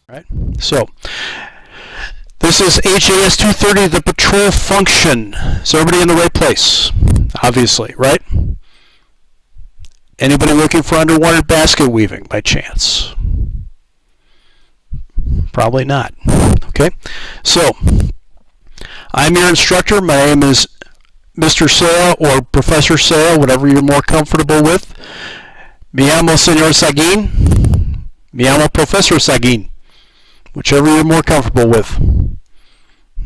Right? So this is AJS 230, the patrol function. Is everybody in the right place? Obviously, right? Anybody looking for underwater basket weaving by chance? Probably not. Okay, so I'm your instructor. My name is Mr. Sea or Professor Sea, whatever you're more comfortable with. Me llamo Señor Sagin. Me llamo Professor Sagin. Whichever you're more comfortable with.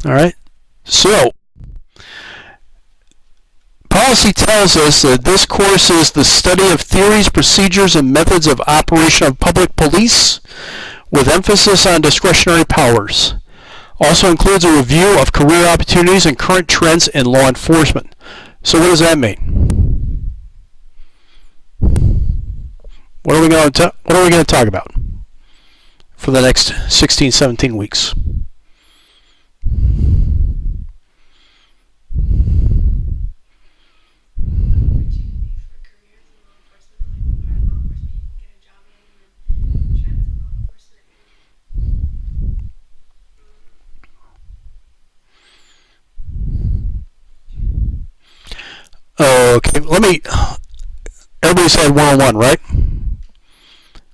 All right, so policy tells us that this course is the study of theories, procedures, and methods of operation of public police with emphasis on discretionary powers. Also includes a review of career opportunities and current trends in law enforcement. So what does that mean? What are we going to talk about for the next 16, 17 weeks? Okay, everybody's had 101, right?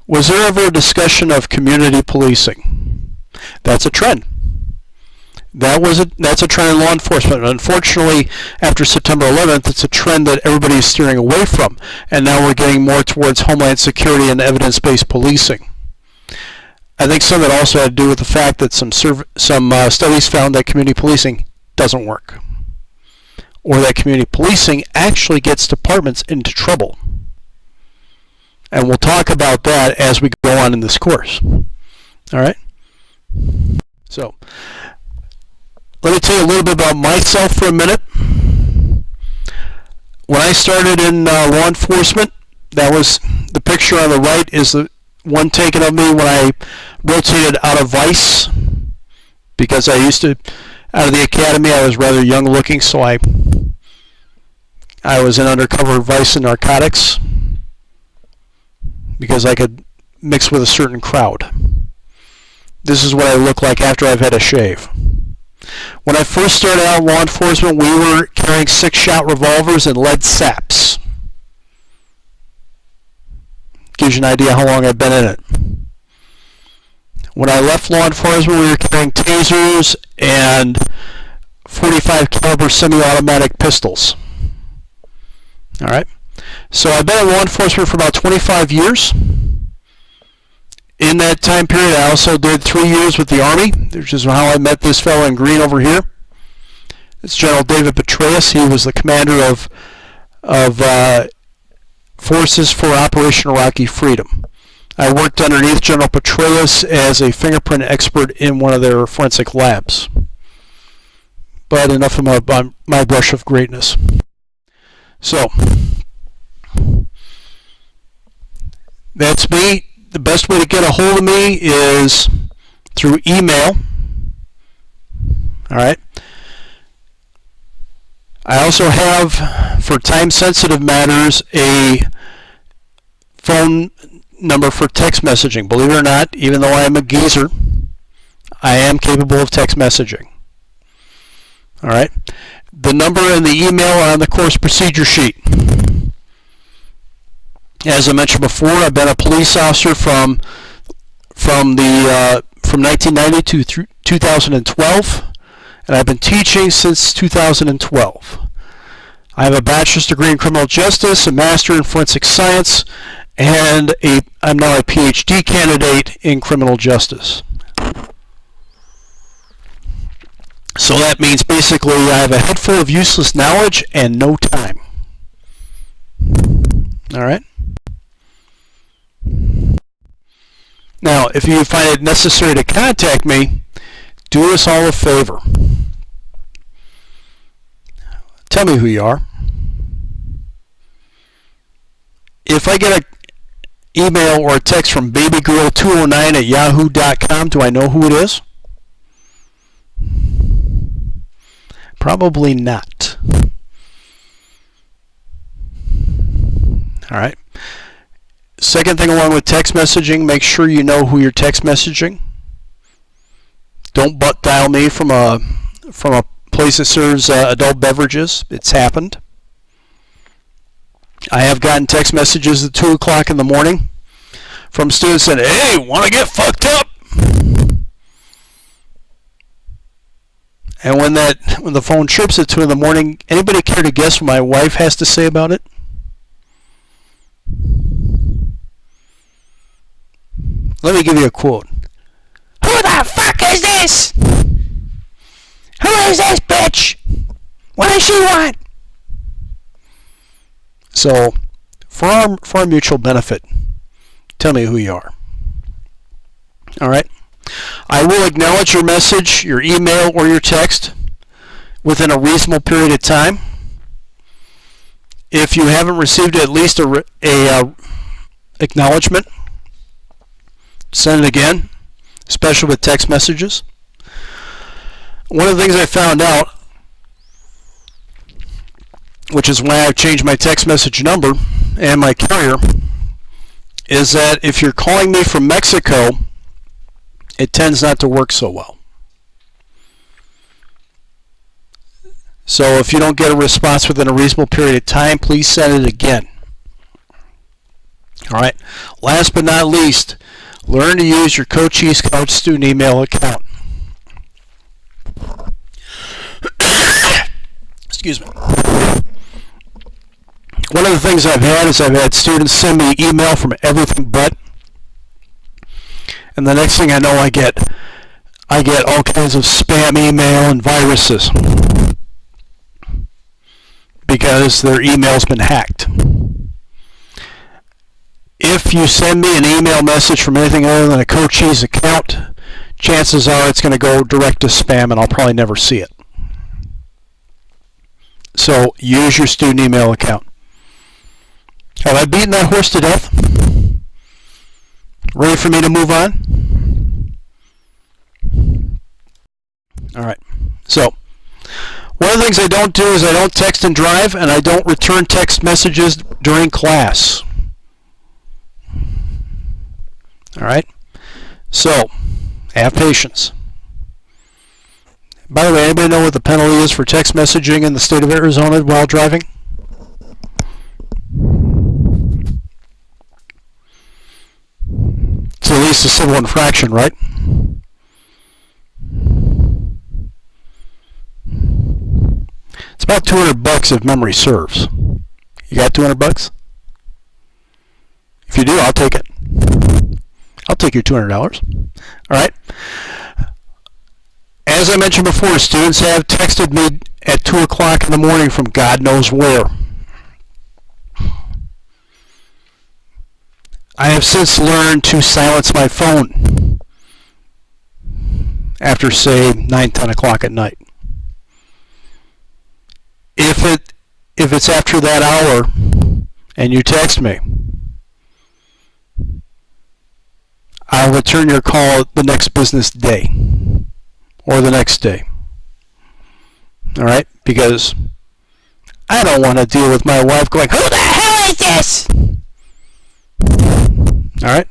Was there ever a discussion of community policing? That's a trend. That's a trend in law enforcement. Unfortunately, after September 11th, it's a trend that everybody is steering away from, and now we're getting more towards homeland security and evidence-based policing. I think some of it also had to do with the fact that some studies found that community policing doesn't work, or that community policing actually gets departments into trouble. And we'll talk about that as we go on in this course. All right? So, let me tell you a little bit about myself for a minute. When I started in law enforcement, that was the picture on the right is the one taken of me when I rotated out of Vice, because I used to, out of the academy, I was rather young looking, so I was in undercover Vice and narcotics because I could mix with a certain crowd. This is what I look like after I've had a shave. When I first started out in law enforcement, we were carrying 6-shot revolvers and lead saps. Gives you an idea how long I've been in it. When I left law enforcement, we were carrying tasers and 45 caliber semi-automatic pistols. All right. So I've been in law enforcement for about 25 years. In that time period, I also did 3 years with the Army, which is how I met this fellow in green over here. It's General David Petraeus. He was the commander of Forces for Operation Iraqi Freedom. I worked underneath General Petraeus as a fingerprint expert in one of their forensic labs. But enough of my brush of greatness. So, that's me. The best way to get a hold of me is through email. All right. I also have, for time-sensitive matters, a phone number for text messaging. Believe it or not, even though I am a geezer, I am capable of text messaging. All right. The number and the email are on the course procedure sheet. As I mentioned before, I've been a police officer from 1990 to 2012, and I've been teaching since 2012. I have a bachelor's degree in criminal justice, a master in forensic science, and I'm now a PhD candidate in criminal justice. So that means basically I have a head full of useless knowledge and no time. All right? Now, if you find it necessary to contact me, do us all a favor. Tell me who you are. If I get an email or a text from babygirl209@yahoo.com, do I know who it is? Probably not. All right. Second thing along with text messaging, make sure you know who you're text messaging. Don't butt dial me from a place that serves adult beverages. It's happened. I have gotten text messages at 2 o'clock in the morning from students saying, "Hey, want to get fucked up?" And when the phone chirps at 2 in the morning, anybody care to guess what my wife has to say about it? Let me give you a quote. "Who the fuck is this? Who is this bitch? What does she want?" So, for our mutual benefit, tell me who you are. All right? I will acknowledge your message, your email, or your text within a reasonable period of time. If you haven't received at least a acknowledgement, send it again, especially with text messages. One of the things I found out, which is why I've changed my text message number and my carrier, is that if you're calling me from Mexico, it tends not to work so well. So if you don't get a response within a reasonable period of time, please send it again. All right. Last but not least, learn to use your Cochise College student email account. Excuse me. One of the things I've had is I've had students send me email from everything but, and the next thing I know, I get all kinds of spam email and viruses because their email's been hacked. If you send me an email message from anything other than a Cochise account, chances are it's going to go direct to spam and I'll probably never see it. So use your student email account. Have I beaten that horse to death? Ready for me to move on? All right. So, one of the things I don't do is I don't text and drive, and I don't return text messages during class. All right? So, have patience. By the way, anybody know what the penalty is for text messaging in the state of Arizona while driving? It's at least a civil infraction, right? It's about $200 if memory serves. You got $200? If you do, I'll take it. I'll take your $200. All right. As I mentioned before, students have texted me at 2 o'clock in the morning from God knows where. I have since learned to silence my phone after, say, 9, 10 o'clock at night. If it's after that hour and you text me, I'll return your call the next business day or the next day. All right? Because I don't want to deal with my wife going, "Who the hell is this?" All right?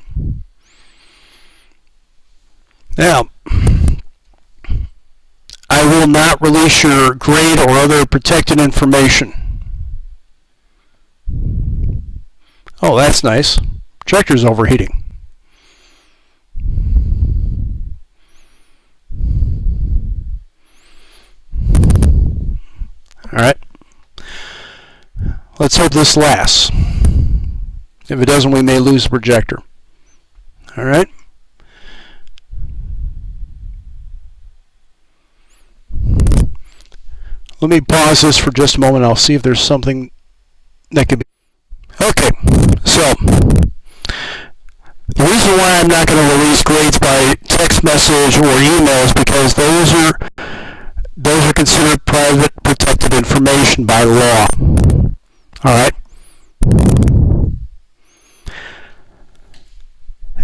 Now, I will not release your grade or other protected information. Oh, that's nice. Projector's overheating. All right. Let's hope this lasts. If it doesn't, we may lose the projector. All right. Let me pause this for just a moment. I'll see if there's something that could be. Okay. So, the reason why I'm not going to release grades by text message or email is because those are considered private protected information by law. All right?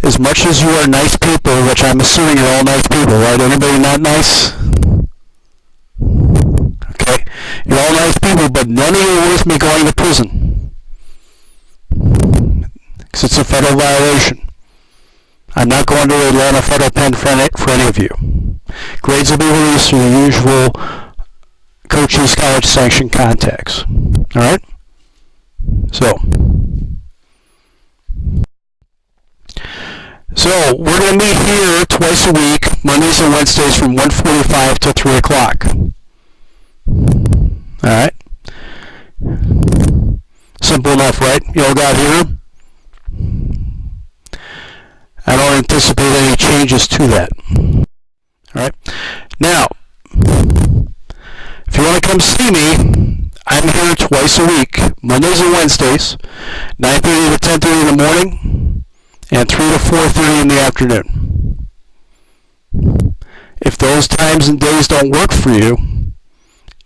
As much as you are nice people, which I'm assuming you're all nice people, right? Anybody not nice? Okay. You're all nice people, but none of you are worth me going to prison. Because it's a federal violation. I'm not going to the Atlanta federal pen for any of you. Grades will be released through the usual Cochise College sanctioned contacts. All right? So we're going to meet here twice a week, Mondays and Wednesdays from 1:45 till 3 o'clock. All right? Simple enough, right? You all got here? I don't anticipate any changes to that. All right? Now, if you want to come see me, I'm here twice a week, Mondays and Wednesdays, 9:30 to 10:30 in the morning, and 3 to 4:30 in the afternoon. If those times and days don't work for you,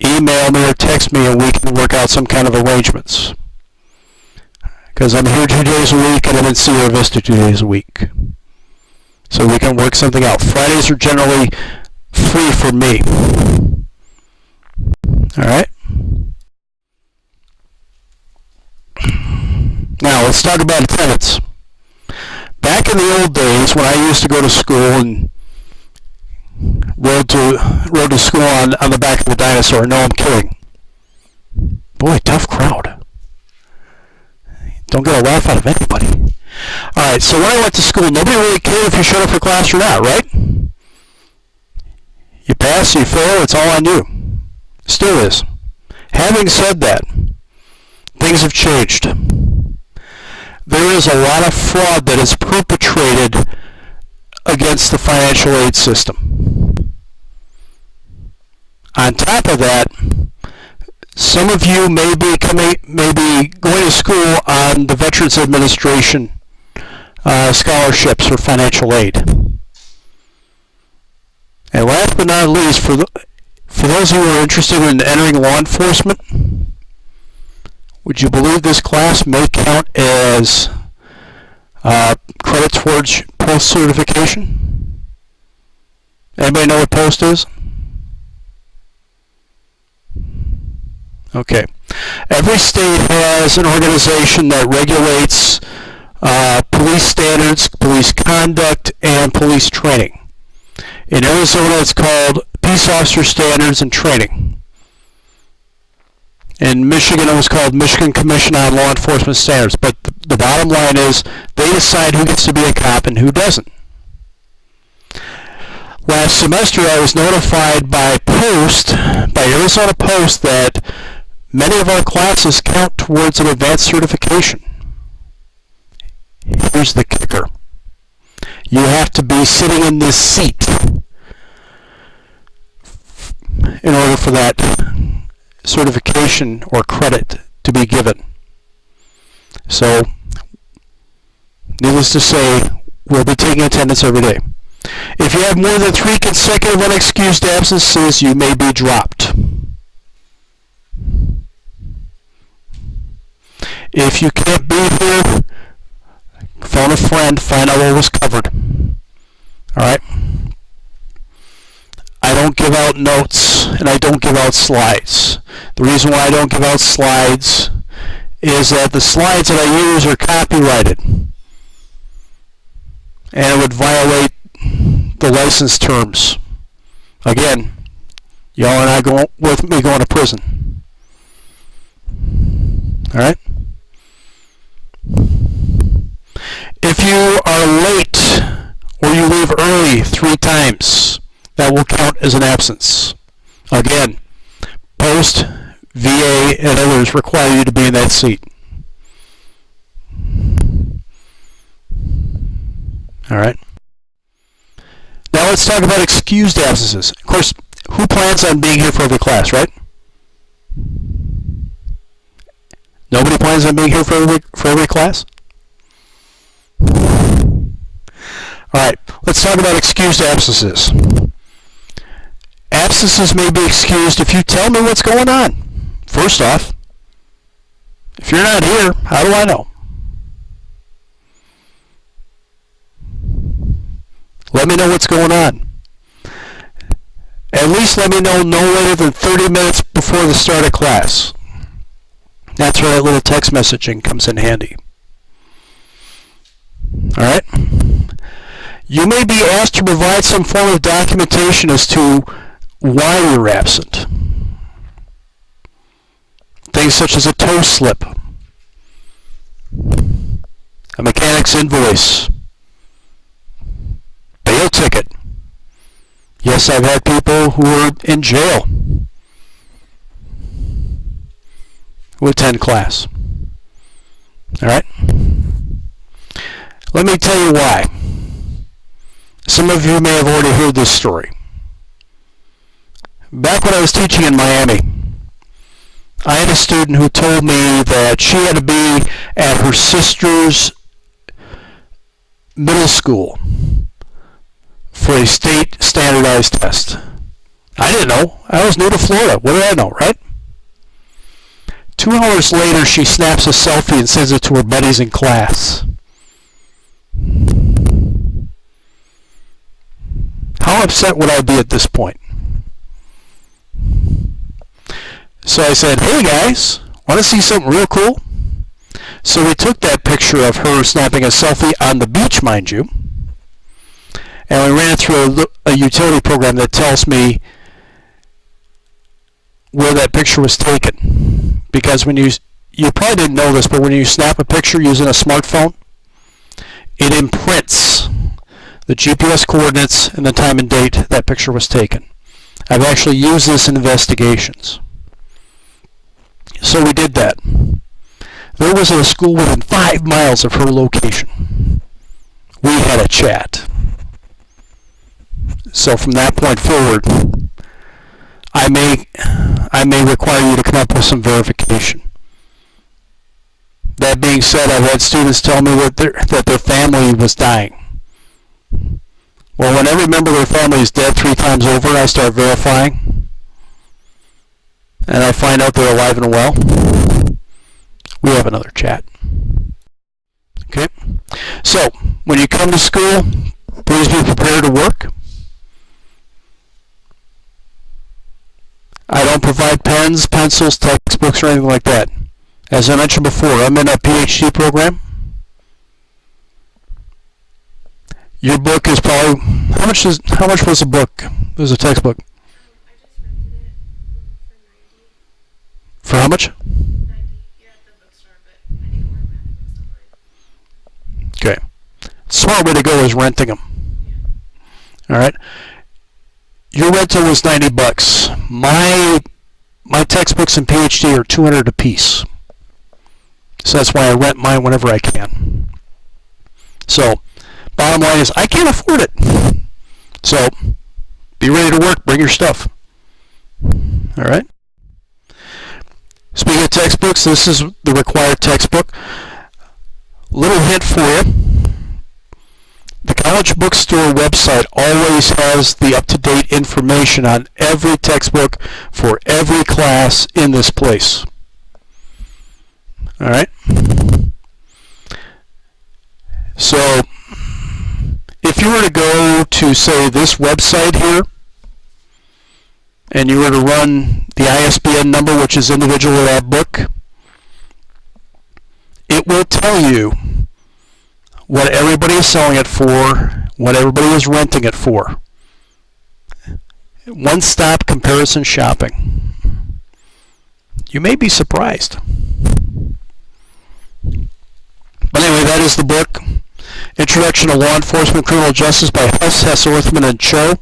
email me or text me and we can work out some kind of arrangements. Because I'm here 2 days a week and I'm in Sierra Vista 2 days a week. So we can work something out. Fridays are generally free for me. Alright? Now let's talk about attendance. Back in the old days when I used to go to school and rode to school on the back of the dinosaur, no, I'm kidding. Boy, tough crowd. Don't get a laugh out of anybody. Alright, so when I went to school, nobody really cared if you showed up for class or not, right? You pass, you fail, it's all on you. Still is. Having said that, things have changed. There is a lot of fraud that is perpetrated against the financial aid system. On top of that, some of you may be going to school on the Veterans Administration scholarships or financial aid. And last but not least, for those who are interested in entering law enforcement, would you believe this class may count as credit towards post certification? Anybody know what post is? Okay. Every state has an organization that regulates police standards, police conduct, and police training. In Arizona, it's called Peace Officer Standards and Training. In Michigan, it was called Michigan Commission on Law Enforcement Standards. But the bottom line is they decide who gets to be a cop and who doesn't. Last semester, I was notified by Arizona Post, that many of our classes count towards an advanced certification. Here's the kicker. You have to be sitting in this seat in order for that certification or credit to be given. So, needless to say, we'll be taking attendance every day. If you have more than 3 consecutive unexcused absences, you may be dropped. If you can't be here, phone a friend, find out what was covered. Alright? I don't give out notes and I don't give out slides. The reason why I don't give out slides is that the slides that I use are copyrighted. And it would violate the license terms. Again, y'all and I going to prison. Alright? If you are late or you leave early 3 times, that will count as an absence. Again, Post, VA, and others require you to be in that seat. Alright? Now let's talk about excused absences. Of course, who plans on being here for every class, right? Nobody plans on being here for every class? Alright, let's talk about excused absences. Absences may be excused if you tell me what's going on. First off, if you're not here, how do I know? Let me know what's going on. At least let me know no later than 30 minutes before the start of class. That's where that little text messaging comes in handy. Alright? You may be asked to provide some form of documentation as to why you're absent. Things such as a tow slip, a mechanic's invoice, bail ticket. Yes, I've had people who are in jail who attend class. All right? Let me tell you why. Some of you may have already heard this story. Back when I was teaching in Miami, I had a student who told me that she had to be at her sister's middle school for a state standardized test. I didn't know. I was new to Florida. What did I know, right? 2 hours later, she snaps a selfie and sends it to her buddies in class. How upset would I be at this point? So I said, hey guys, want to see something real cool? So we took that picture of her snapping a selfie on the beach, mind you, and we ran it through a utility program that tells me where that picture was taken. Because when you probably didn't know this, but when you snap a picture using a smartphone, it imprints the GPS coordinates and the time and date that picture was taken. I've actually used this in investigations. So we did that. There was a school within 5 miles of her location. We had a chat. So from that point forward, I may require you to come up with some verification. That being said, I've had students tell me that their family was dying. Well, when every member of their family is dead 3 times over, I start verifying, and I find out they're alive and well, we have another chat. Okay? So, when you come to school, please be prepared to work. I don't provide pens, pencils, textbooks, or anything like that. As I mentioned before, I'm in a PhD program. Your book is probably, how much was the book? It was a textbook. I just rented it for $90. For how much? $90, yeah, at the bookstore, but I need to order math books online. Okay. Smart way to go is renting them. Yeah. All right. Your rental was $90. My textbooks and PhD are $200 a piece. So that's why I rent mine whenever I can. So, bottom line is I can't afford it. So, be ready to work. Bring your stuff. All right. Speaking of textbooks, this is the required textbook. Little hint for you. The College Bookstore website always has the up-to-date information on every textbook for every class in this place. All right? So, if you were to go to, say, this website here, and you were to run the ISBN number, which is individual to that book, it will tell you what everybody is selling it for, what everybody is renting it for. One-stop comparison shopping. You may be surprised. But anyway, that is the book, Introduction to Law Enforcement Criminal Justice by Huss, Hess, Orthman, and Cho.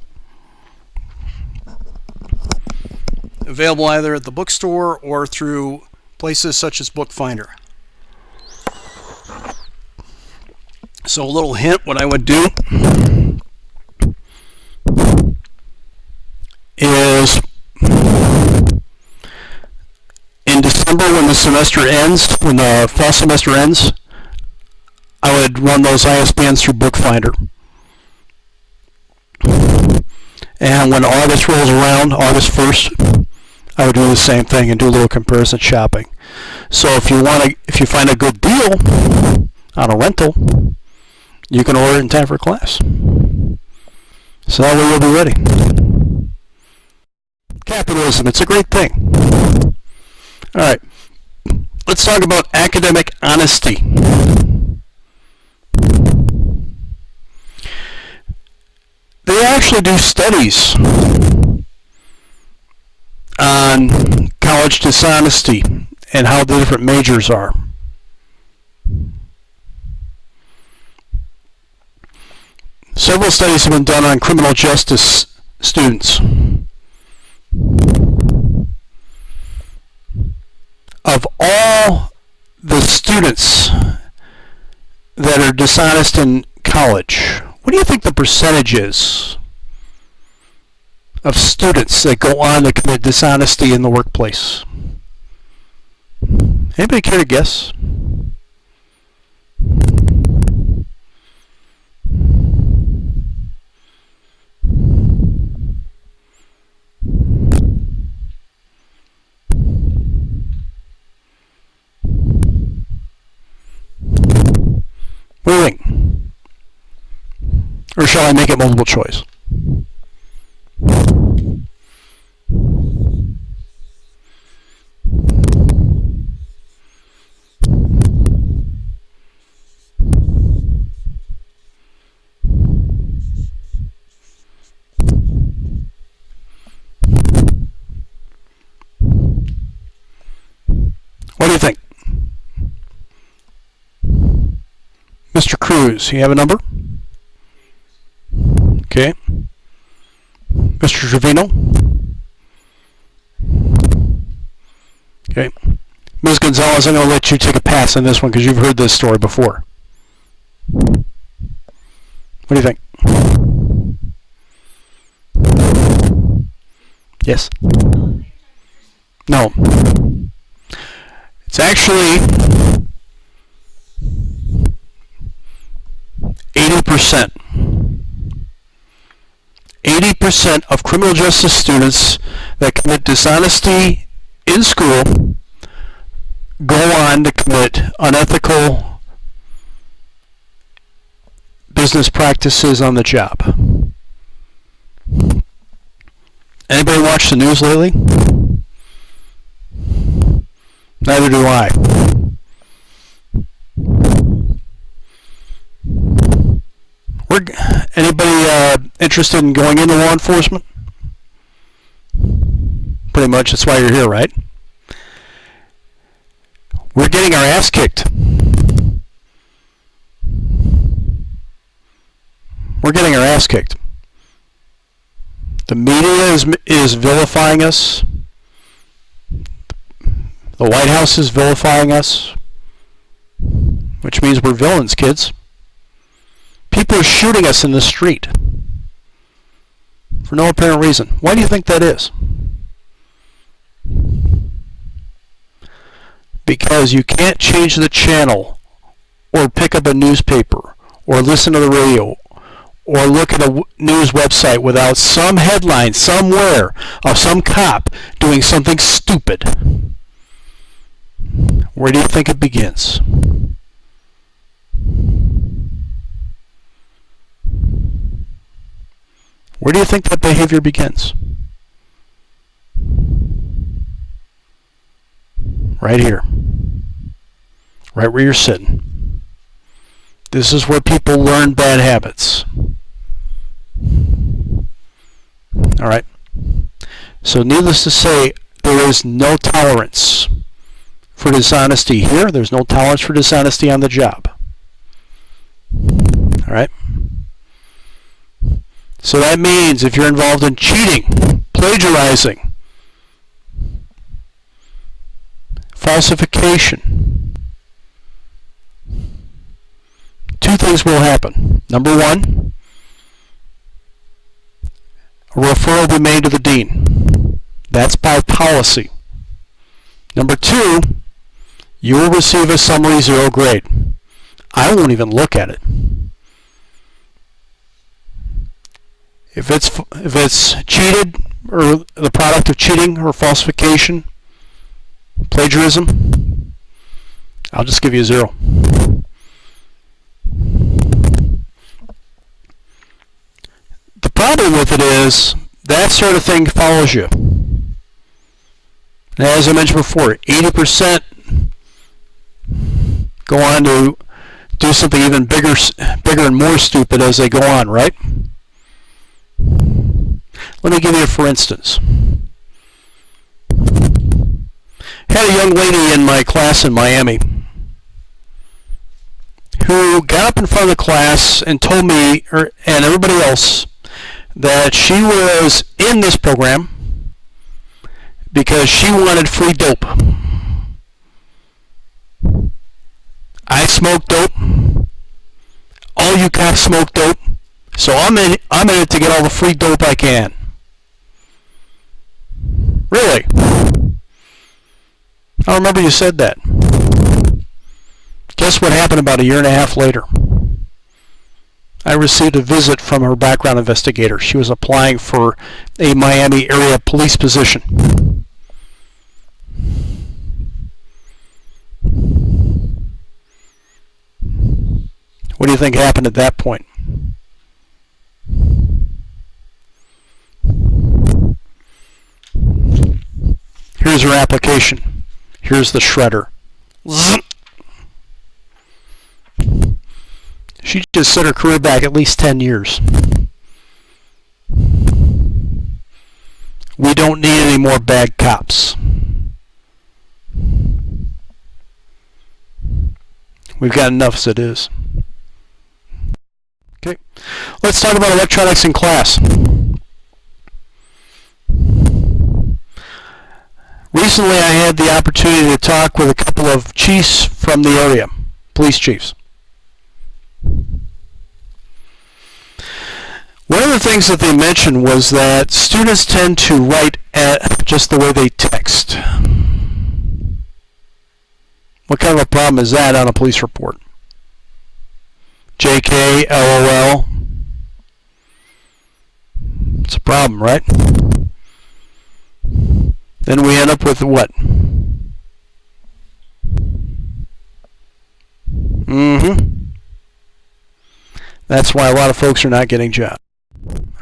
Available either at the bookstore or through places such as Bookfinder. So a little hint, what I would do is in December when the semester ends, when the fall semester ends, I would run those ISBNs through Bookfinder. And when August rolls around, August 1st, I would do the same thing and do a little comparison shopping. So if you find a good deal on a rental, you can order it in time for class. So that way you'll be ready. Capitalism, it's a great thing. All right, let's talk about academic honesty. they actually do studies on college dishonesty and how the different majors are. Several studies have been done on criminal justice students. Of all the students that are dishonest in college, what do you think the percentage is of students that go on to commit dishonesty in the workplace? Anybody care to guess? What do you think? Or shall I make it multiple choice? What do you think? Mr. Cruz, you have a number? Okay. Mr. Trevino? Okay. Ms. Gonzalez, I'm going to let you take a pass on this one because you've heard this story before. What do you think? Yes? No. It's actually 80%. 80% of criminal justice students that commit dishonesty in school go on to commit unethical business practices on the job. Anybody watch the news lately? Neither do I. Anybody interested in going into law enforcement? Pretty much, that's why you're here, right? We're getting our ass kicked. We're getting our ass kicked. The media is vilifying us. The White House is vilifying us, which means we're villains, kids. People are shooting us in the street for no apparent reason. Why do you think that is? Because you can't change the channel or pick up a newspaper or listen to the radio or look at a news website without some headline somewhere of some cop doing something stupid. Where do you think it begins? Where do you think that behavior begins? Right here. Right where you're sitting. This is where people learn bad habits. Alright? So needless to say, there is no tolerance for dishonesty here. There's no tolerance for dishonesty on the job. Alright? So that means if you're involved in cheating, plagiarizing, falsification, two things will happen. Number one, a referral will be made to the dean. That's by policy. Number two, you will receive a summary 0 grade. I won't even look at it. If it's cheated or the product of cheating or falsification, plagiarism, I'll just give you a 0. The problem with it is that sort of thing follows you. And as I mentioned before, 80% go on to do something even bigger and more stupid as they go on, right? Let me give you a for instance. Had a young lady in my class in Miami who got up in front of the class and told me and everybody else that she was in this program because she wanted free dope. I smoke dope. All you cops smoke dope. So I'm in it to get all the free dope I can. Really? I remember you said that. Guess what happened about a year and a half later? I received a visit from her background investigator. She was applying for a Miami area police position. What do you think happened at that point? Here's her application. Here's the shredder. She just set her career back at least 10 years. We don't need any more bad cops. We've got enough as it is. Okay, let's talk about electronics in class. Recently I had the opportunity to talk with a couple of chiefs from the area, police chiefs. One of the things that they mentioned was that students tend to write at just the way they text. What kind of a problem is that on a police report? JK, LOL. It's a problem, right? Then we end up with what? That's why a lot of folks are not getting jobs.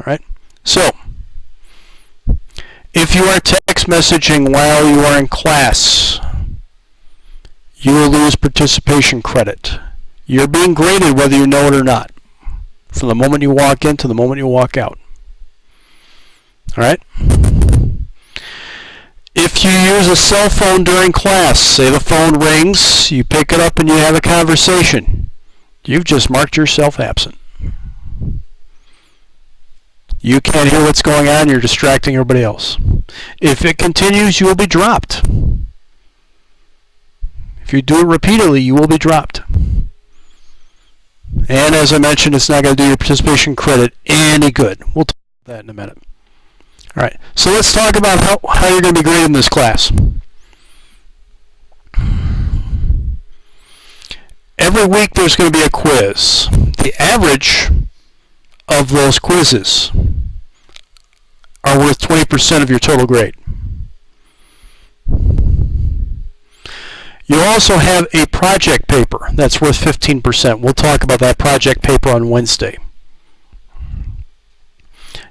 Alright? So, if you are text messaging while you are in class, you will lose participation credit. You're being graded whether you know it or not, from the moment you walk in to the moment you walk out. Alright? If you use a cell phone during class, say the phone rings, you pick it up and you have a conversation, you've just marked yourself absent. You can't hear what's going on, you're distracting everybody else. If it continues, you will be dropped. If you do it repeatedly, you will be dropped. And as I mentioned, it's not going to do your participation credit any good. We'll talk about that in a minute. Alright, so let's talk about how you're going to be graded in this class. Every week there's going to be a quiz. The average of those quizzes are worth 20% of your total grade. You'll also have a project paper that's worth 15%. We'll talk about that project paper on Wednesday.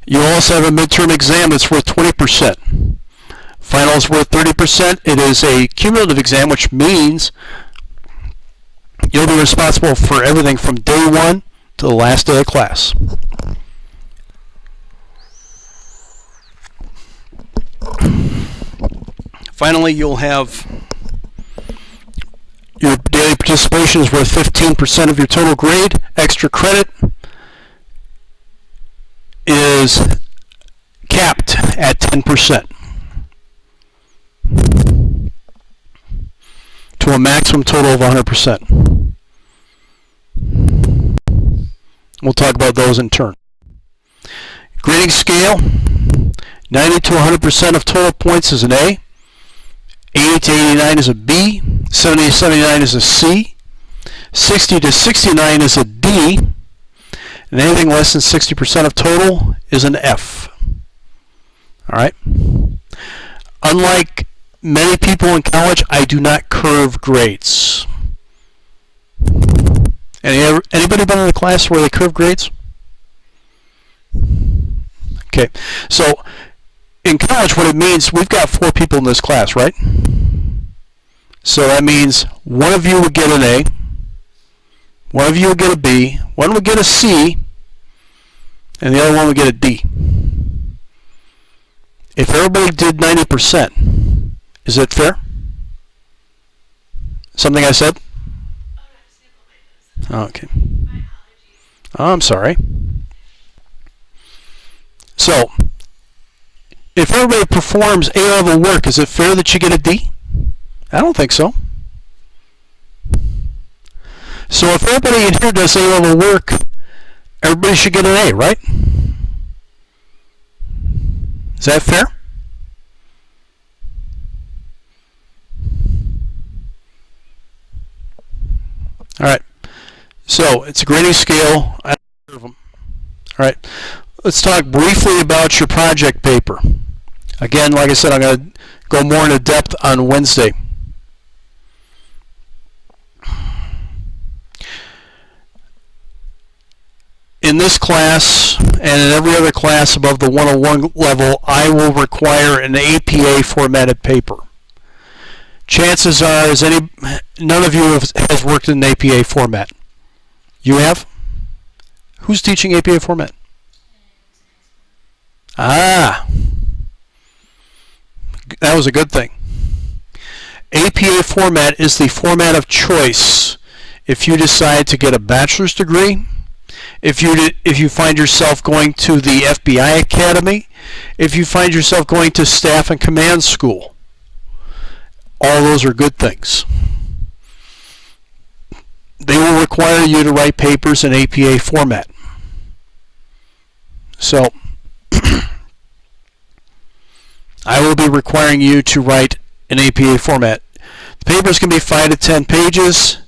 You'll also have a midterm exam that's worth 20%. Final is worth 30%. It is a cumulative exam, which means you'll be responsible for everything from day one to the last day of class. Finally, you'll have your daily participation is worth 15% of your total grade. Extra credit is capped at 10% to a maximum total of 100%. We'll talk about those in turn. Grading scale, 90 to 100% of total points is an A, 80 to 89 is a B, 70 to 79 is a C, 60 to 69 is a D, and anything less than 60% of total is an F. Alright? Unlike many people in college, I do not curve grades. Anybody been in a class where they curve grades? Okay, so in college what it means, we've got 4 people in this class, right? So that means one of you would get an A, one of you would get a B, one would get a C, and the other one would get a D. If everybody did 90%, is it fair? Something I said? Oh, no, just sniffle my nose. Okay. My allergies. Oh, I'm sorry. So, if everybody performs A-level work, is it fair that you get a D? I don't think so. So if everybody in here does A-level work, everybody should get an A, right? Is that fair? All right. So it's a grading scale. I observe them. All right. Let's talk briefly about your project paper. Again, like I said, I'm going to go more into depth on Wednesday. In this class and in every other class above the 101 level, I will require an APA formatted paper. Chances are, none of you has worked in an APA format. You have? Who's teaching APA format? Ah, that was a good thing. APA format is the format of choice if you decide to get a bachelor's degree, if you find yourself going to the FBI Academy, if you find yourself going to Staff and Command School. All those are good things. They will require you to write papers in APA format. So, I will be requiring you to write in APA format. The papers can be 5 to 10 pages,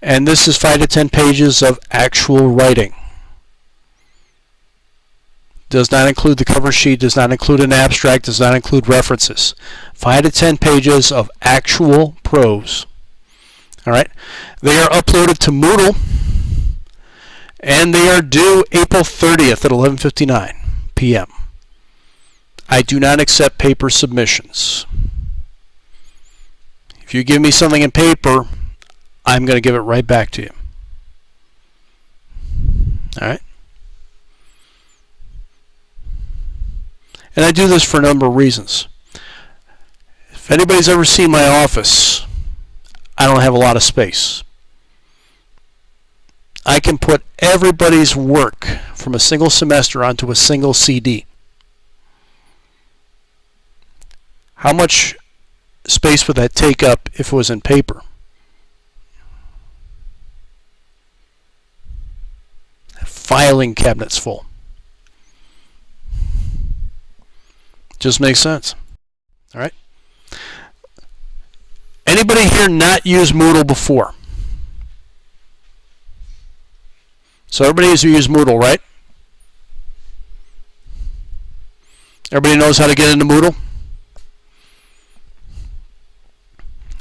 and this is 5 to 10 pages of actual writing. Does not include the cover sheet, does not include an abstract, does not include references. 5 to 10 pages of actual prose. All right. They are uploaded to Moodle, and they are due April 30th at 11:59 p.m. I do not accept paper submissions. If you give me something in paper, I'm going to give it right back to you. All right. And I do this for a number of reasons. If anybody's ever seen my office, I don't have a lot of space. I can put everybody's work from a single semester onto a single CD. How much space would that take up if it was in paper? Filing cabinets full. Just makes sense. All right. Anybody here not used Moodle before? So everybody has used Moodle, right? Everybody knows how to get into Moodle?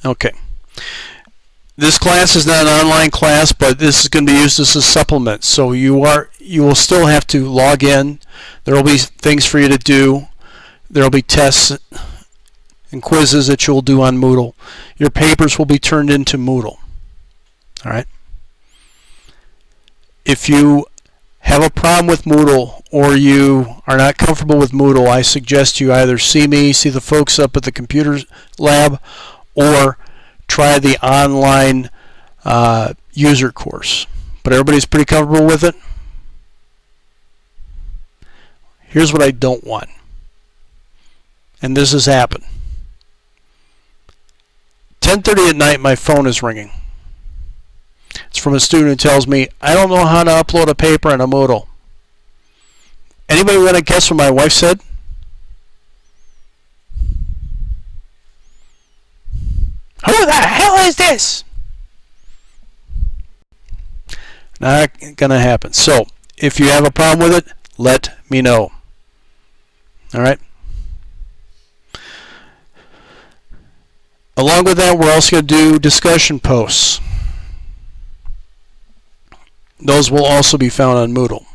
Okay. This class is not an online class, but this is going to be used as a supplement. So you will still have to log in. There will be things for you to do. There will be tests and quizzes that you'll do on Moodle. Your papers will be turned into Moodle. All right. If you have a problem with Moodle or you are not comfortable with Moodle, I suggest you either see me, see the folks up at the computer lab, or try the online user course. But everybody's pretty comfortable with it. Here's what I don't want. And this has happened. 10:30 at night, my phone is ringing. It's from a student who tells me, I don't know how to upload a paper in a Moodle. Anybody want to guess what my wife said? Who the hell is this? Not going to happen. So, if you have a problem with it, let me know. All right? Along with that, we're also going to do discussion posts. Those will also be found on Moodle.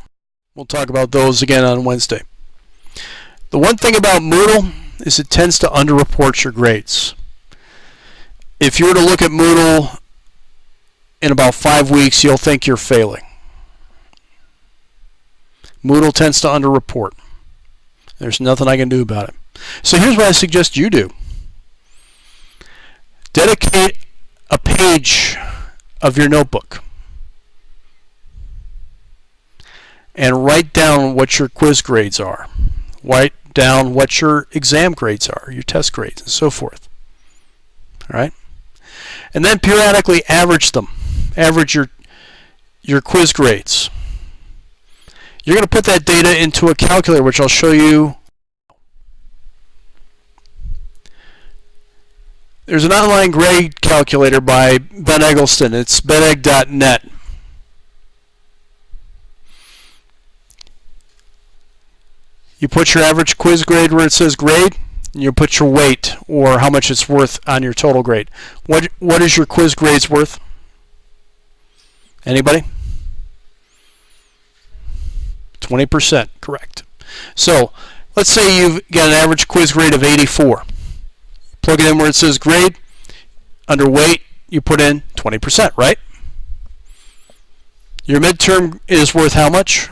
We'll talk about those again on Wednesday. The one thing about Moodle is it tends to underreport your grades. If you were to look at Moodle in about 5 weeks, you'll think you're failing. Moodle tends to underreport. There's nothing I can do about it. So here's what I suggest you do. Dedicate a page of your notebook and write down what your quiz grades are. Write down what your exam grades are, your test grades, and so forth. All right? And then periodically average them. Average your quiz grades. You're going to put that data into a calculator, which I'll show you. There's an online grade calculator by Ben Eggleston. It's benegg.net. You put your average quiz grade where it says grade, and you put your weight, or how much it's worth on your total grade. What is your quiz grades worth? Anybody? 20%, correct. So let's say you've got an average quiz grade of 84. Plug it in where it says grade. Under weight, you put in 20%, right? Your midterm is worth how much?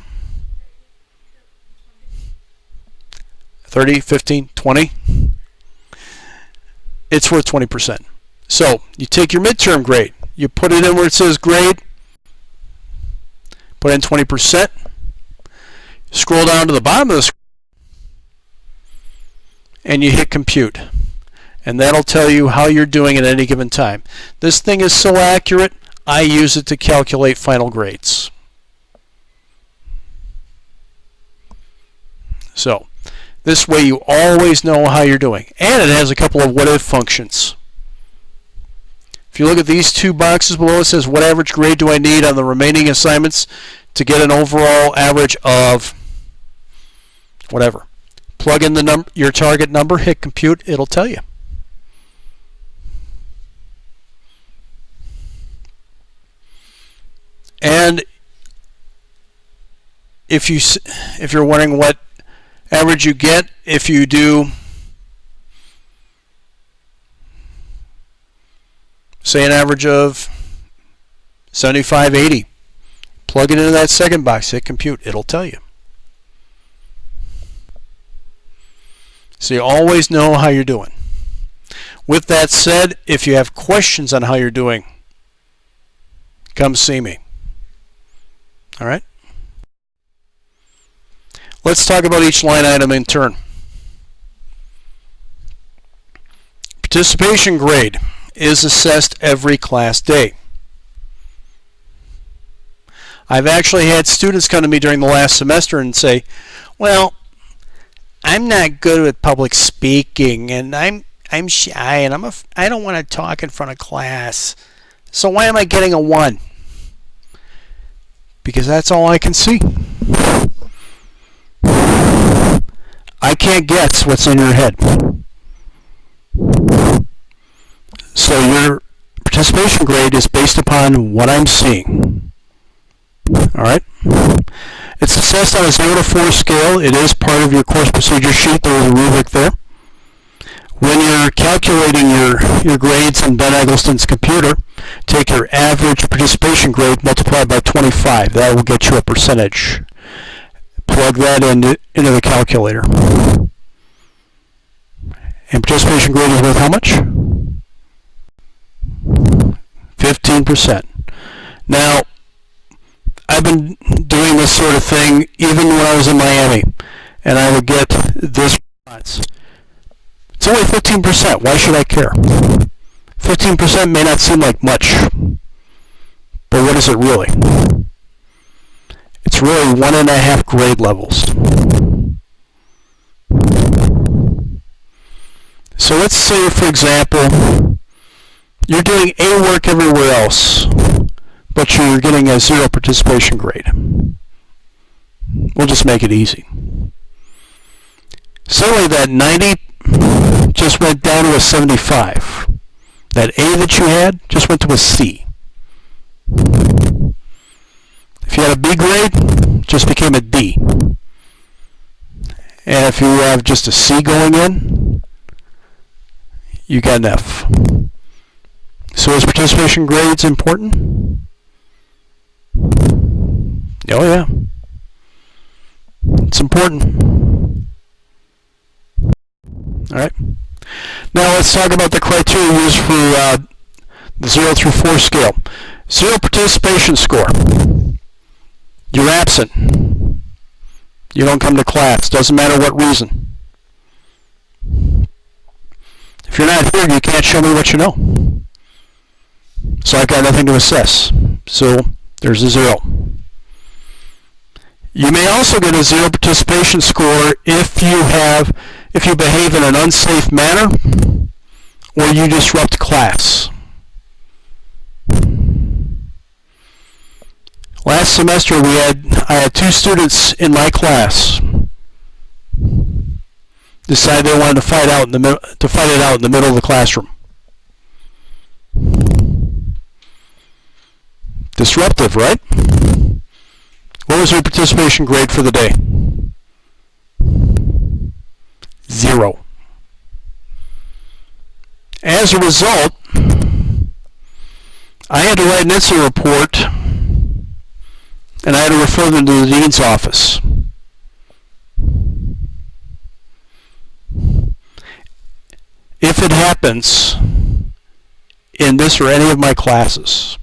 30, 15, 20? It's worth 20%. So you take your midterm grade, you put it in where it says grade, put in 20%, scroll down to the bottom of the screen, and you hit compute. And that'll tell you how you're doing at any given time. This thing is so accurate, I use it to calculate final grades. So this way you always know how you're doing. And it has a couple of what-if functions. If you look at these two boxes below, it says what average grade do I need on the remaining assignments to get an overall average of whatever. Plug in the your target number, hit compute, it'll tell you. And if you're wondering what average you get if you do, say, an average of 75, 80, plug it into that second box, hit compute, it'll tell you. So you always know how you're doing. With that said, if you have questions on how you're doing, come see me. All right? Let's talk about each line item in turn. Participation grade is assessed every class day. I've actually had students come to me during the last semester and say, well, I'm not good with public speaking, and I'm shy, and I don't want to talk in front of class. So why am I getting a 1? Because that's all I can see. I can't guess what's in your head. So your participation grade is based upon what I'm seeing. Alright? It's assessed on a 0 to 4 scale. It is part of your course procedure sheet. There is a rubric there. When you're calculating your grades in Ben Eggleston's computer, take your average participation grade multiplied by 25. That will get you a percentage. Plug that into the calculator. And participation grade is worth how much? 15%. Now, I've been doing this sort of thing even when I was in Miami, and I would get this response. It's only 15%. Why should I care? 15% may not seem like much, but what is it really? It's really 1.5 grade levels. So let's say, for example, you're doing A work everywhere else, but you're getting a 0 participation grade. We'll just make it easy. Suddenly that 90 just went down to a 75. That A that you had just went to a C. If you had a B grade, just became a D. And if you have just a C going in, you got an F. So is participation grades important? Oh yeah. It's important. All right. Now let's talk about the criteria used for the 0 through 4 scale. 0 participation score. You're absent. You don't come to class. Doesn't matter what reason. If you're not here, you can't show me what you know. So I've got nothing to assess. So there's a 0. You may also get a 0 participation score if you behave in an unsafe manner or you disrupt class. Last semester I had 2 students in my class decide they wanted to fight it out in the middle of the classroom. Disruptive, right? What was their participation grade for the day? 0. As a result, I had to write an incident report and I had to refer them to the dean's office. If it happens in this or any of my classes,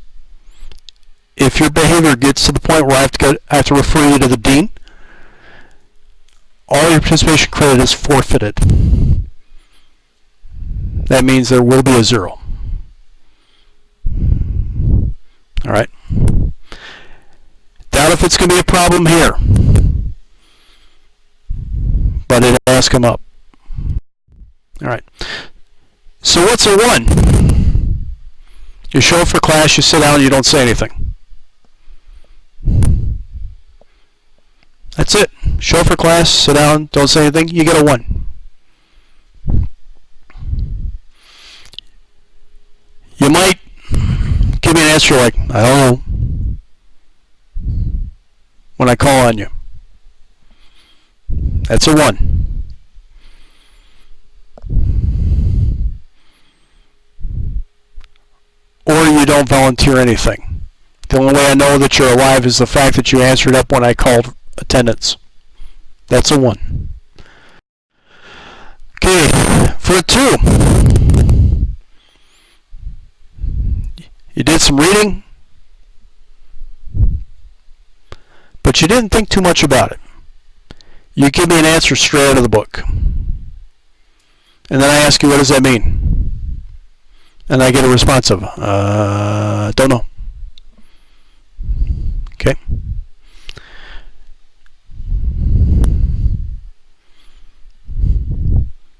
if your behavior gets to the point where I have to refer you to the dean, all your participation credit is forfeited. That means there will be a 0. All right. Doubt if it's going to be a problem here, but it has come up. All right. So what's a 1? You show up for class, you sit down, you don't say anything. That's it. Show up for class, sit down, don't say anything, you get a 1. You might give me an answer like, I don't know, when I call on you. That's a 1. Or you don't volunteer anything. The only way I know that you're alive is the fact that you answered up when I called attendance. That's a 1. Okay, for a 2. You did some reading, but you didn't think too much about it. You give me an answer straight out of the book. And then I ask you, what does that mean? And I get a response of, don't know. Okay.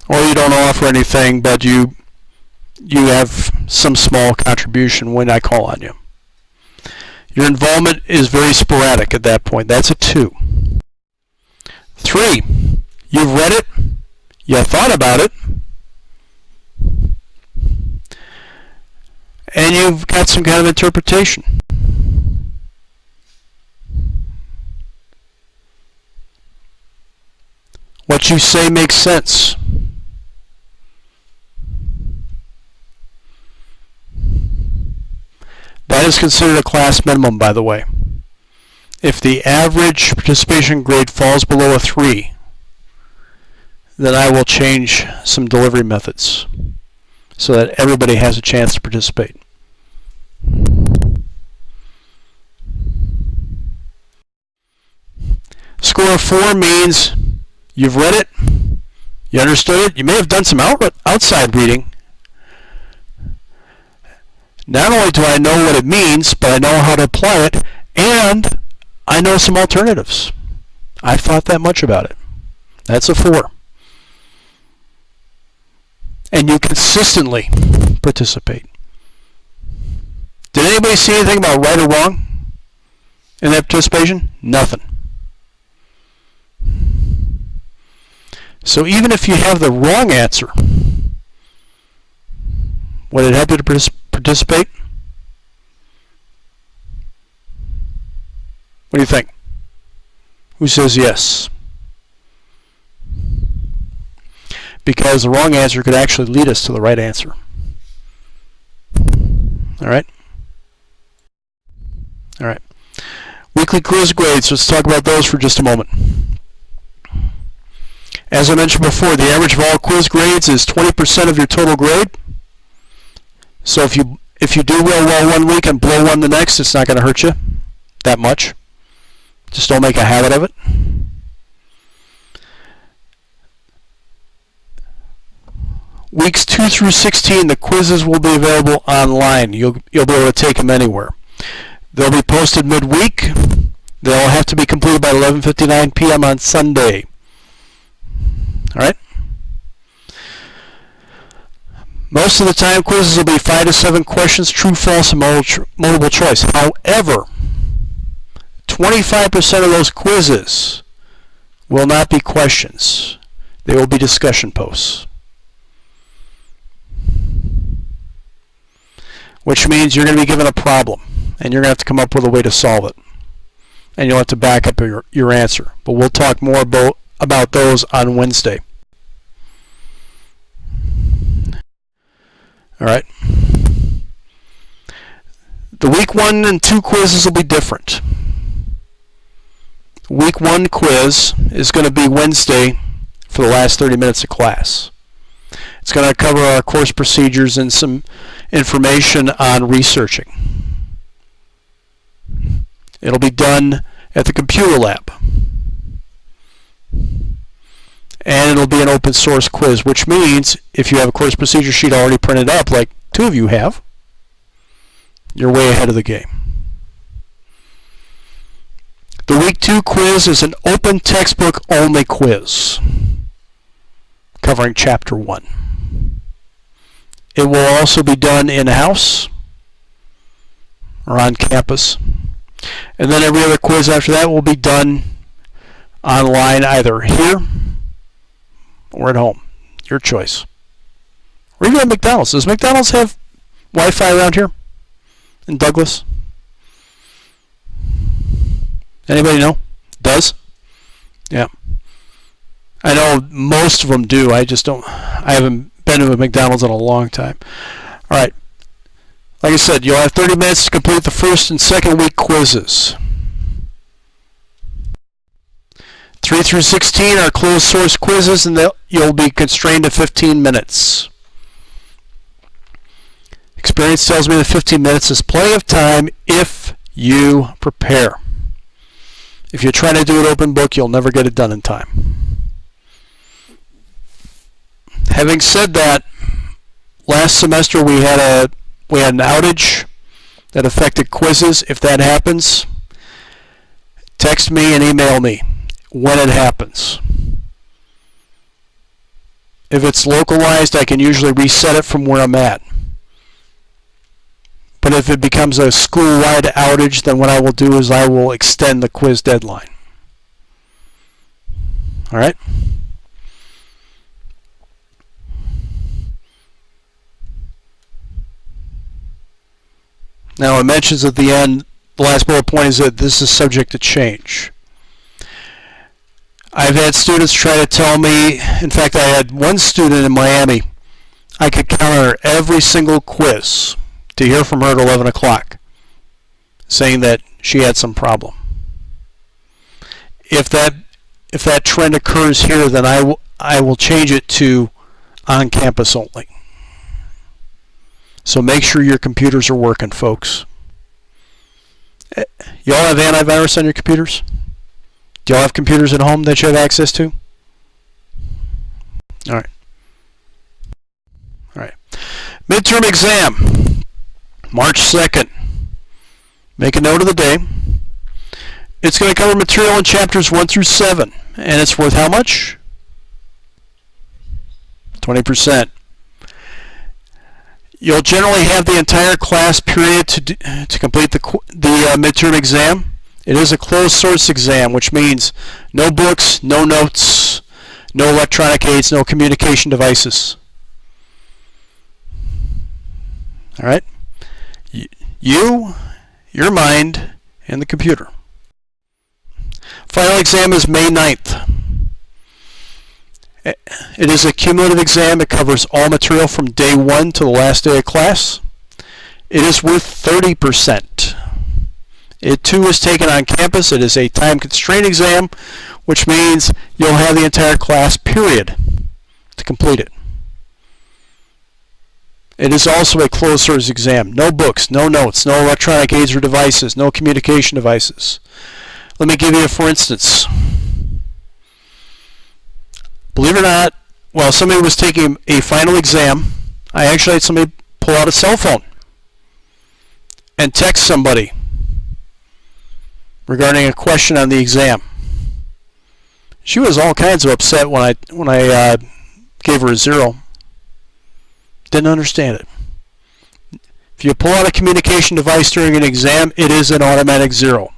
Or you don't offer anything, but you have some small contribution when I call on you. Your involvement is very sporadic at that point. That's a 2. 3, you've read it, you thought about it, and you've got some kind of interpretation. What you say makes sense. That is considered a class minimum, by the way. If the average participation grade falls below a 3, then I will change some delivery methods so that everybody has a chance to participate. Score of 4 means you've read it, you understood it, you may have done some outside reading. Not only do I know what it means, but I know how to apply it, and I know some alternatives. I've thought that much about it. That's a 4. And you consistently participate. Did anybody see anything about right or wrong in that participation? Nothing. So even if you have the wrong answer, would it help you to participate? What do you think? Who says yes? Because the wrong answer could actually lead us to the right answer. All right? All right. Weekly quiz grades. Let's talk about those for just a moment. As I mentioned before, the average of all quiz grades is 20% of your total grade. So if you do real well one week and blow one the next, it's not going to hurt you that much. Just don't make a habit of it. Weeks 2 through 16, the quizzes will be available online. You'll be able to take them anywhere. They'll be posted midweek. They'll have to be completed by 11:59 p.m. on Sunday. All right? Most of the time, quizzes will be 5 to 7 questions, true, false, and multiple choice. However, 25% of those quizzes will not be questions. They will be discussion posts. Which means you're going to be given a problem, and you're going to have to come up with a way to solve it. And you'll have to back up your answer. But we'll talk more about those on Wednesday. All right. The week 1 and 2 quizzes will be different. Week 1 quiz is going to be Wednesday for the last 30 minutes of class. It's going to cover our course procedures and some information on researching. It'll be done at the computer lab. And it'll be an open source quiz, which means if you have a course procedure sheet already printed up, like 2 of you have, you're way ahead of the game. The week 2 quiz is an open textbook only quiz covering chapter 1. It will also be done in-house or on campus. And then every other quiz after that will be done online, either here or at home. Your choice. Or even at McDonald's. Does McDonald's have Wi-Fi around here in Douglas? Anybody know? Does? Yeah. I know most of them do. I just don't. I haven't been to a McDonald's in a long time. All right. Like I said, you'll have 30 minutes to complete the first and second week quizzes. 3 through 16 are closed source quizzes, and you'll be constrained to 15 minutes. Experience tells me that 15 minutes is plenty of time if you prepare. If you're trying to do it open book, you'll never get it done in time. Having said that, last semester we had an outage that affected quizzes. If that happens, text me and email me when it happens. If it's localized, I can usually reset it from where I'm at. But if it becomes a school-wide outage, then what I will do is I will extend the quiz deadline. All right? Now it mentions at the end, the last bullet point is that this is subject to change. I've had students try to tell me, in fact I had one student in Miami, I could counter every single quiz to hear from her at 11 o'clock, saying that she had some problem. If that trend occurs here, then I will change it to on campus only. So make sure your computers are working, folks. You all have antivirus on your computers? Do you all have computers at home that you have access to? All right. All right. Midterm exam, March 2nd. Make a note of the day. It's going to cover material in chapters 1 through 7. And it's worth how much? 20%. You'll generally have the entire class period to complete the midterm exam. It is a closed source exam, which means no books, no notes, no electronic aids, no communication devices. All right? You, your mind, and the computer. Final exam is May 9th. It is a cumulative exam. It covers all material from day 1 to the last day of class. It is worth 30%. It too is taken on campus. It is a time-constrained exam which means you'll have the entire class period to complete it. It is also a closed source exam. No books, no notes, no electronic aids or devices, no communication devices. Let me give you a for instance. Believe it or not, while somebody was taking a final exam, I actually had somebody pull out a cell phone and text somebody regarding a question on the exam. She was all kinds of upset when I gave her a 0. Didn't understand it. If you pull out a communication device during an exam, it is an automatic 0.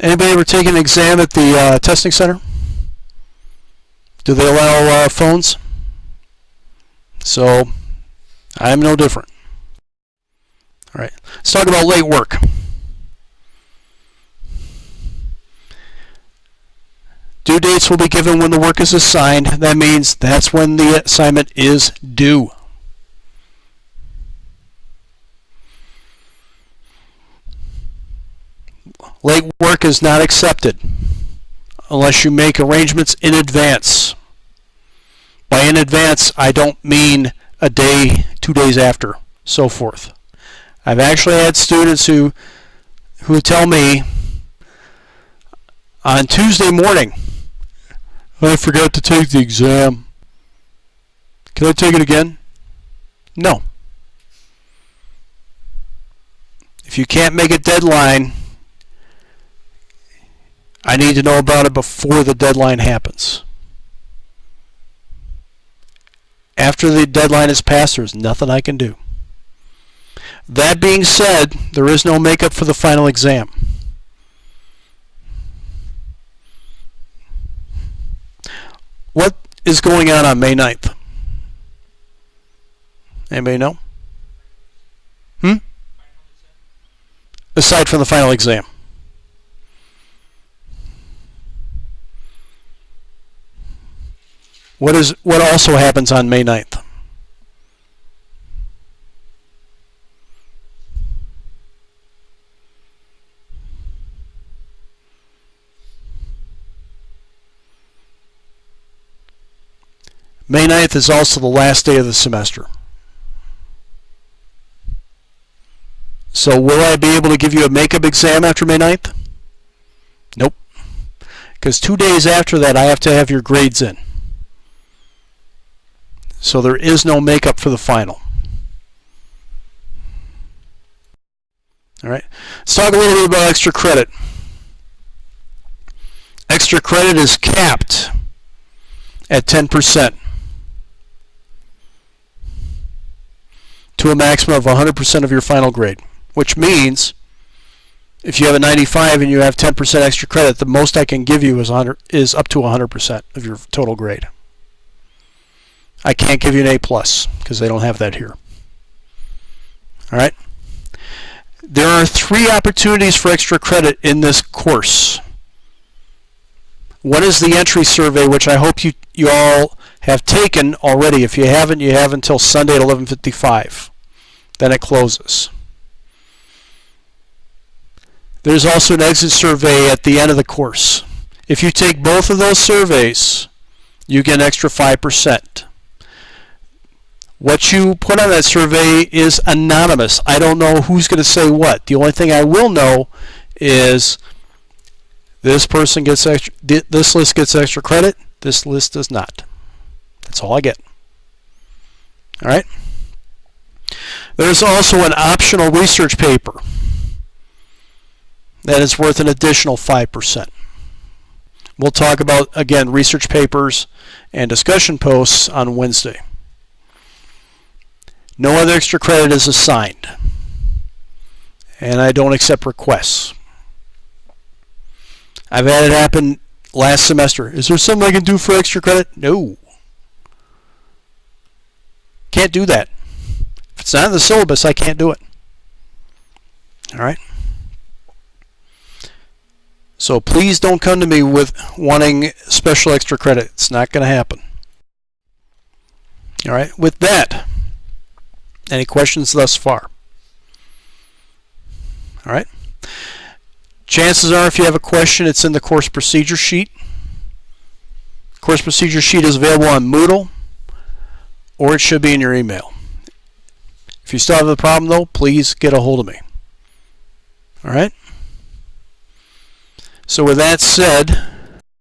Anybody ever taken an exam at the testing center? Do they allow phones? So, I'm no different. All right, let's talk about late work. Due dates will be given when the work is assigned. That means that's when the assignment is due. Late work is not accepted unless you make arrangements in advance. By in advance, I don't mean a day, 2 days after, so forth. I've actually had students who tell me on Tuesday morning, I forgot to take the exam. Can I take it again? No. If you can't make a deadline, I need to know about it before the deadline happens. After the deadline is passed, there's nothing I can do. That being said, there is no makeup for the final exam. What is going on May 9th? Anybody know? Aside from the final exam. What also happens on May 9th? May 9th is also the last day of the semester. So will I be able to give you a makeup exam after May 9th? Nope. Because 2 days after that I have to have your grades in. So there is no makeup for the final. Alright, let's talk a little bit about extra credit. Extra credit is capped at 10% to a maximum of 100% of your final grade, which means if you have a 95 and you have 10% extra credit, the most I can give you is up to 100% of your total grade. I can't give you an A+ because they don't have that here. All right. There are 3 opportunities for extra credit in this course. One is the entry survey, which I hope you all have taken already. If you haven't, you have until Sunday at 11:55. Then it closes. There's also an exit survey at the end of the course. If you take both of those surveys, you get an extra 5%. What you put on that survey is anonymous. I don't know who's going to say what. The only thing I will know is this person gets extra, this list gets extra credit, this list does not. That's all I get. All right? There's also an optional research paper that is worth an additional 5%. We'll talk about, again, research papers and discussion posts on Wednesday. No other extra credit is assigned. And I don't accept requests. I've had it happen last semester. Is there something I can do for extra credit? No. Can't do that. If it's not in the syllabus, I can't do it. All right? So please don't come to me with wanting special extra credit. It's not going to happen. All right? With that, any questions thus far? All right. Chances are, if you have a question, it's in the course procedure sheet. Course procedure sheet is available on Moodle, or it should be in your email. If you still have a problem, though, please get a hold of me. All right. So with that said,